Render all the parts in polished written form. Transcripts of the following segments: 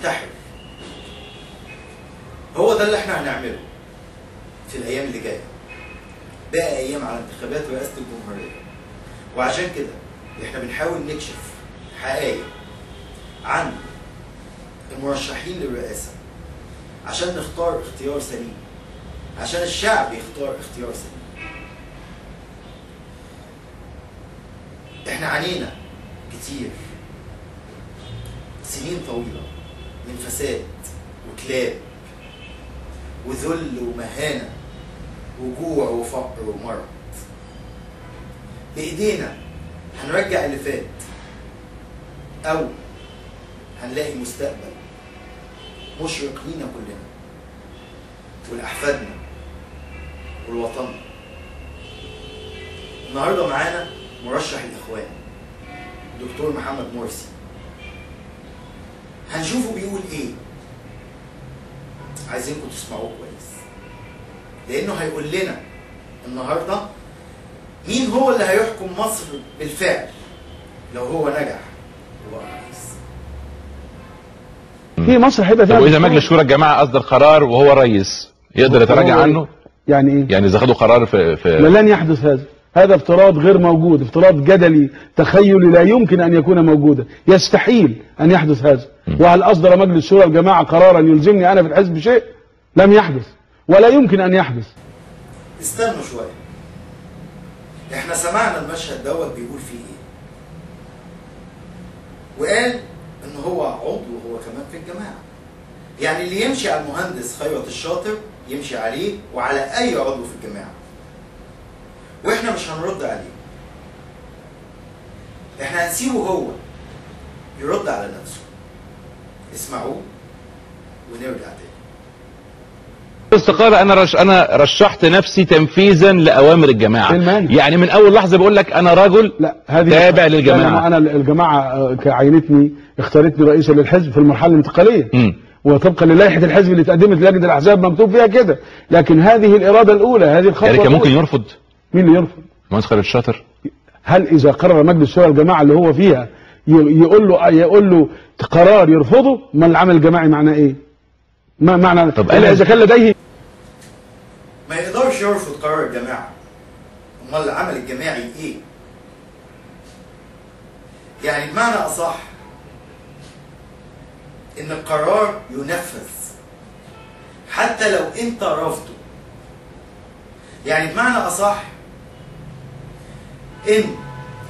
ننتحر. هو ده اللي احنا هنعمله في الايام اللي جايه. باقي ايام على انتخابات رئاسه الجمهوريه، وعشان كده احنا بنحاول نكشف حقائق عن المرشحين للرئاسه عشان نختار اختيار سليم، عشان الشعب يختار اختيار سليم. احنا عانينا كتير سنين طويله من فساد وكلاب وذل ومهانه وجوع وفقر ومرض. بايدينا هنرجع اللي فات او هنلاقي مستقبل مشرق لينا كلنا ولاحفادنا ولوطننا. النهارده معانا مرشح الاخوان دكتور محمد مرسي. هنشوفه بيقول ايه، عايزينكم تسمعوه كويس، لانه هيقول لنا النهارده مين هو اللي هيحكم مصر بالفعل لو هو نجح وبقى رئيس. في مصر هيبقى فيها. طب واذا مجلس شورى الجماعه اصدر قرار وهو رئيس يقدر يتراجع عنه؟ يعني ايه؟ يعني اذا خدوا قرار في لن يحدث هذا. هذا افتراض غير موجود، افتراض جدلي تخيلي لا يمكن ان يكون موجودا، يستحيل ان يحدث هذا. وهل اصدر مجلس شورى الجماعه قرارا يلزمني انا في الحزب شيء؟ لم يحدث ولا يمكن ان يحدث. استنوا شويه، احنا سمعنا المشهد دوت بيقول فيه ايه، وقال ان هو عضو وهو كمان في الجماعه. يعني اللي يمشي على المهندس خيرت الشاطر يمشي عليه وعلى اي عضو في الجماعه، واحنا مش هنرد عليه. احنا هنسيبه هو يرد على نفسه. اسمعوه ونرجع تاني. الاستقالة انا رشحت نفسي تنفيذا لاوامر الجماعه. يعني من اول لحظه بقول لك انا رجل تابع للجماعه. انا الجماعه عينتني اختارتني رئيسا للحزب في المرحله الانتقاليه، وطبقا للائحه الحزب اللي اتقدمت لجنه الاحزاب مكتوب فيها كده. لكن هذه الاراده الاولى، هذه الخطوه يعني كان ممكن يرفض. مين اللي يرفض؟ المهندس خيرت الشاطر. هل اذا قرر مجلس شورى الجماعه اللي هو فيها يقول له قرار يرفضه؟ ما العمل الجماعي معناه ايه؟ ما معنى طب الا اذا كان لديه. ما يقدرش يرفض قرار الجماعه. امال العمل الجماعي ايه؟ يعني بمعنى اصح ان القرار ينفذ حتى لو انت رافضه. يعني بمعنى اصح ان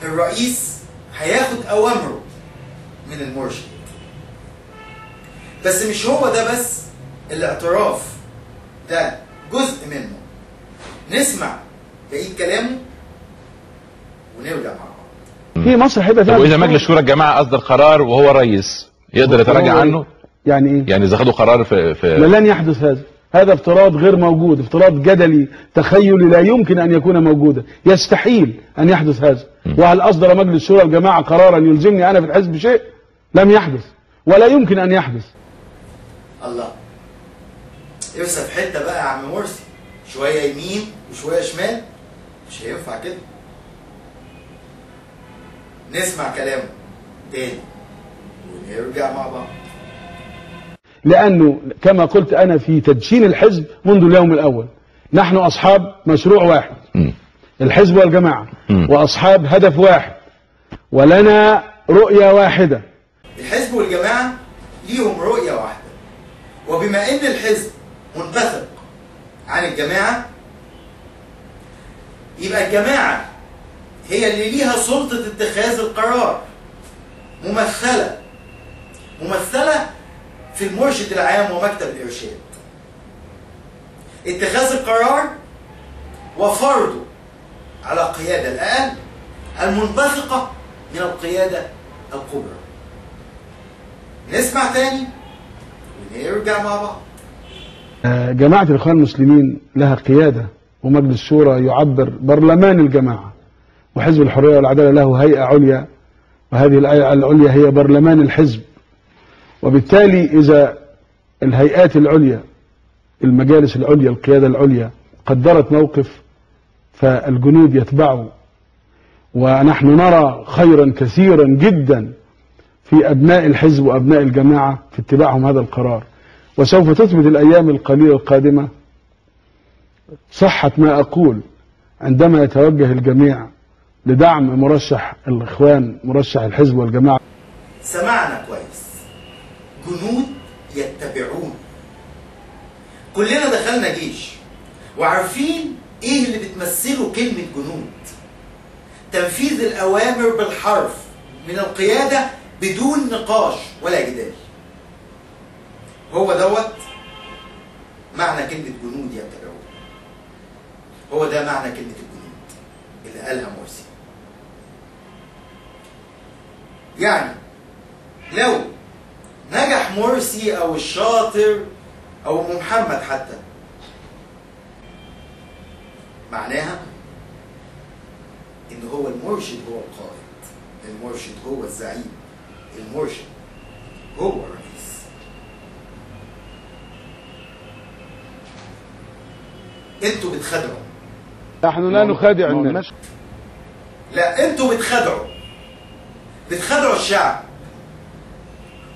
الرئيس هياخد اوامره من المرشد. بس مش هو ده بس الاعتراف، ده جزء منه. نسمع بقية كلامه ونرجع مع بعض. في مصر هيبقى فيها. طب واذا مجلس شورى الجماعه اصدر قرار وهو رئيس يقدر يتراجع عنه؟ يعني ايه؟ يعني اذا خدوا قرار في لن يحدث هذا. هذا افتراض غير موجود، افتراض جدلي تخيلي لا يمكن ان يكون موجودا، يستحيل ان يحدث هذا. وهل اصدر مجلس شورى الجماعه قرارا يلزمني انا في الحزب شيء؟ لم يحدث ولا يمكن ان يحدث. الله، ارسى في حته بقى يا عم مرسي، شويه يمين وشويه شمال، مش هينفع كده. نسمع كلامه تاني ونرجع مع بعض. لانه كما قلت انا في تدشين الحزب منذ اليوم الاول، نحن اصحاب مشروع واحد، الحزب والجماعه، واصحاب هدف واحد، ولنا رؤيه واحده. الحزب والجماعه ليهم رؤيه واحده، وبما ان الحزب منبثق عن الجماعه، يبقى الجماعه هي اللي ليها سلطه اتخاذ القرار، ممثله في المرشد العام ومكتب الارشاد. اتخاذ القرار وفرضه على القياده الاقل المنبثقه من القياده الكبرى. نسمع تاني ونرجع مع بعض. جماعه الاخوان المسلمين لها قياده ومجلس شورى يعبر برلمان الجماعه، وحزب الحريه والعداله له هيئه عليا، وهذه الهيئه العليا هي برلمان الحزب. وبالتالي إذا الهيئات العليا، المجالس العليا، القيادة العليا قدرت موقف فالجنود يتبعوا. ونحن نرى خيرا كثيرا جدا في أبناء الحزب وأبناء الجماعة في اتباعهم هذا القرار، وسوف تثبت الأيام القليلة القادمة صحة ما أقول عندما يتوجه الجميع لدعم مرشح الإخوان، مرشح الحزب والجماعة. سمعنا كويس، جنود يتبعون. كلنا دخلنا جيش وعارفين ايه اللي بتمثله كلمة جنود. تنفيذ الأوامر بالحرف من القيادة بدون نقاش ولا جدال. هو دوت معنى كلمة جنود يتبعون. هو ده معنى كلمة الجنود اللي قالها مرسي. يعني لو نجح مرسي او الشاطر او محمد حتى، معناها ان هو المرشد هو القائد، المرشد هو الزعيم، المرشد هو الرئيس. انتوا بتخدعوا. نحن لا نخادع الناس. لا، انتوا بتخدعوا الشعب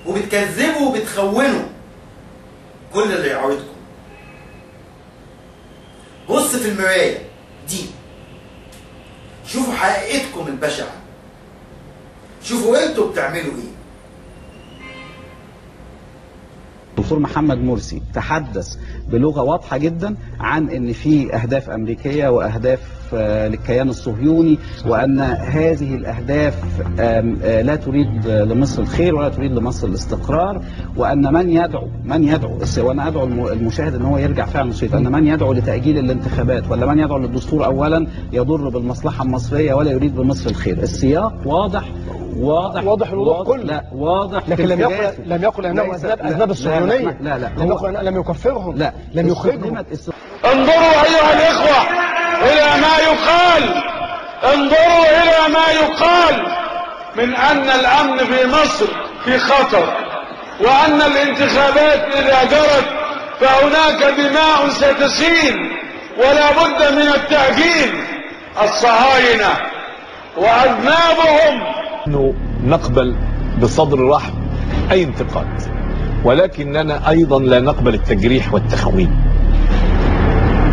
وبتكذبوا وبتخونوا كل اللي يعارضكم. بص في المراية دي، شوفوا حقيقتكم البشعة، شوفوا انتوا بتعملوا ايه. دكتور محمد مرسي تحدث بلغة واضحة جدا عن ان في اهداف امريكية واهداف للكيان الصهيوني، وان هذه الاهداف لا تريد لمصر الخير ولا تريد لمصر الاستقرار، وان من يدعو وانا ادعو المشاهد ان هو يرجع فعلا صيت، ان من يدعو لتأجيل الانتخابات ولا من يدعو للدستور اولا يضر بالمصلحة المصرية ولا يريد بمصر الخير. السياق واضح الوضوح كله. لا واضح، لكن لم يقل انه اذناب الصهيونيه. لا لم يكفرهم. لا لم يخرجهم. انظروا ايها الاخوه الى ما يقال، انظروا الى ما يقال من ان الامن في مصر في خطر، وان الانتخابات اذا جرت فهناك دماء ستسيل ولا بد من التأجيل. الصهاينة وأذنابهم نقبل بصدر رحب أي انتقاد، ولكننا أيضا لا نقبل التجريح والتخوين.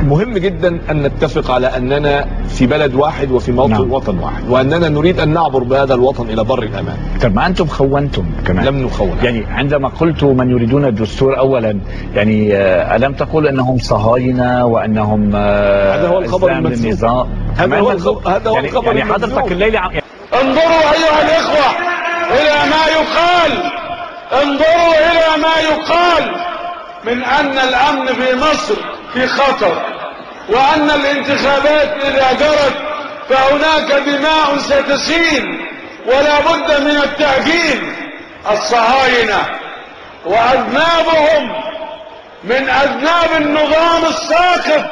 مهم جدا أن نتفق على أننا في بلد واحد وفي وطن واحد، وأننا نريد أن نعبر بهذا الوطن إلى بر الأمان. طب ما أنتم خونتم كمان. لم نخون. يعني عندما قلت من يريدون الدستور أولا، يعني ألم تقول أنهم صهاينة وأنهم هذا هو الخبر المكذوب. هذا هو الخبر يعني حضرتك الليلة انظروا أيها الإخوة إلى ما يقال، انظروا إلى ما يقال من أن الأمن في مصر في خطر، وأن الانتخابات إذا جرت فهناك دماء ستسيل ولا بد من التأجيل. الصهاينة وأذنابهم من أذناب النظام الساقط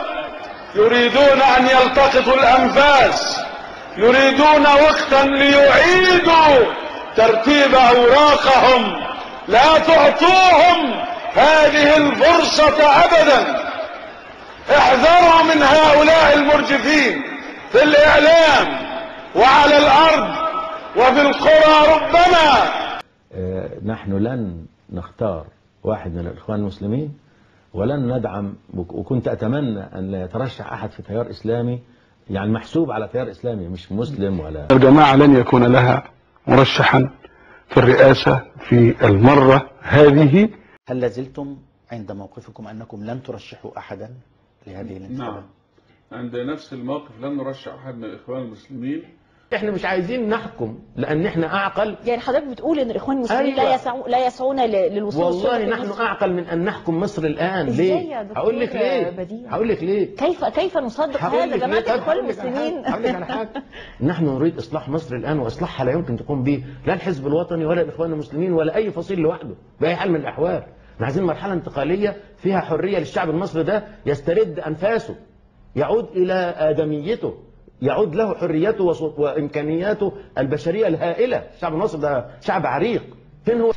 يريدون أن يلتقطوا الأنفاس، يريدون وقتا ليعيدوا ترتيب أوراقهم. لا تعطوهم هذه الفرصة أبدا. احذروا من هؤلاء المرجفين في الإعلام وعلى الأرض وفي القرى. ربما نحن لن نختار واحد من الإخوان المسلمين ولن ندعم، وكنت أتمنى أن لا يترشح أحد في تيار إسلامي، يعني محسوب على تيار إسلامي مش مسلم ولا. الجماعة لن يكون لها مرشحا في الرئاسة في المرة هذه. هل لازلتم عند موقفكم أنكم لن ترشحوا أحدا لهذه الانتخابات؟ نعم، عند نفس الموقف لن نرشح أحد من الإخوان المسلمين. احنا مش عايزين نحكم لان احنا اعقل. يعني حضرتك بتقول ان الاخوان المسلمين أيوة. لا يسعون للوصول. والله نحن اعقل من ان نحكم مصر الان. ليه؟ هقول لك ليه. كيف نصدق هذا جماعه الاخوان المسلمين؟ هقول لك على حاجه. نحن نريد اصلاح مصر الان، واصلاحها لا يمكن تقوم به لا الحزب الوطني ولا الاخوان المسلمين ولا اي فصيل لوحده باي حال من الاحوال. احنا عايزين مرحله انتقاليه فيها حريه للشعب المصري ده يسترد انفاسه، يعود الى ادميته، يعود له حريته وإمكانياته البشرية الهائلة. الشعب المصري ده شعب عريق. فين هو؟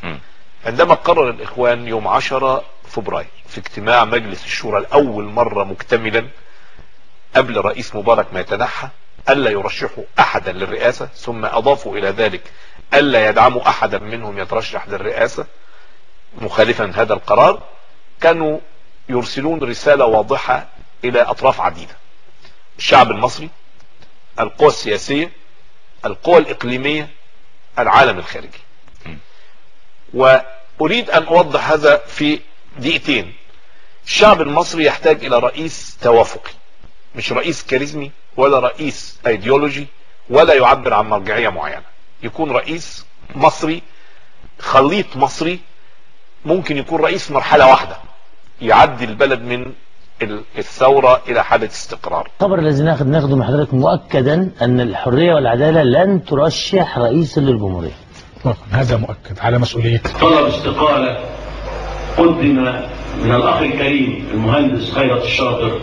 عندما قرر الإخوان يوم 10 فبراير في اجتماع مجلس الشورى لأول مرة مكتملا قبل رئيس مبارك ما يتنحى ألا يرشحوا أحدا للرئاسة، ثم أضافوا إلى ذلك ألا يدعموا أحدا منهم يترشح للرئاسة مخالفا هذا القرار، كانوا يرسلون رسالة واضحة إلى أطراف عديدة: الشعب المصري، القوى السياسية، القوى الإقليمية، العالم الخارجي. وأريد أن أوضح هذا في دقيقتين. الشعب المصري يحتاج إلى رئيس توافقي، مش رئيس كاريزمي ولا رئيس ايديولوجي ولا يعبر عن مرجعية معينة. يكون رئيس مصري، خليط مصري، ممكن يكون رئيس مرحلة واحدة يعدي البلد من الثورة إلى حالة استقرار. الخبر الذي ناخده من حضرتك مؤكدا أن الحرية والعدالة لن ترشح رئيسا للجمهورية. هذا مؤكد على مسؤوليتك. طلب استقالة قدم من الأخ الكريم المهندس خيرت الشاطر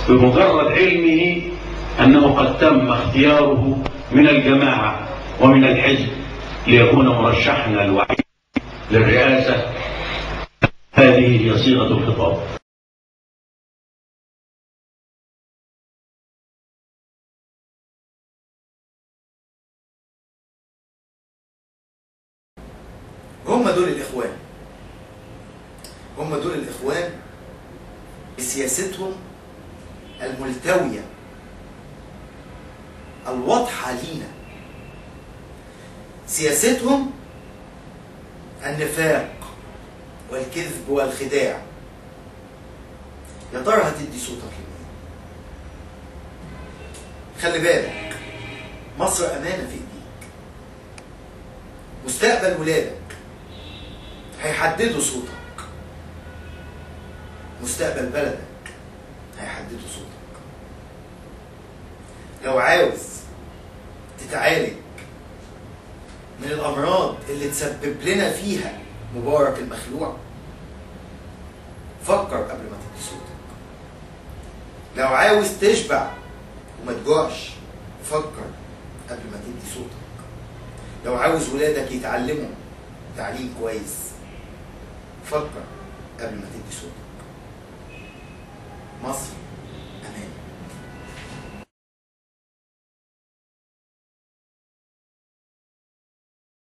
بمجرد علمه أنه قد تم اختياره من الجماعة ومن الحزب ليكون مرشحنا الوحيد للرئاسة. هذه هي صيغة الخطاب. هم دول الإخوان، هم دول الإخوان بسياستهم الملتوية الواضحة لينا. سياستهم النفاق والكذب والخداع. يا ترى هتدي صوتك لمين؟ خلي بالك، مصر أمانة في إيديك. مستقبل ولادك هيحددوا صوتك، مستقبل بلدك هيحددوا صوتك. لو عاوز تتعالج من الأمراض اللي تسبب لنا فيها مبارك المخلوع، فكر قبل ما تدي صوتك. لو عاوز تشبع وما تجوعش، فكر قبل ما تدي صوتك. لو عاوز ولادك يتعلموا تعليم كويس، فكر قبل ما تدي صوتك. مصر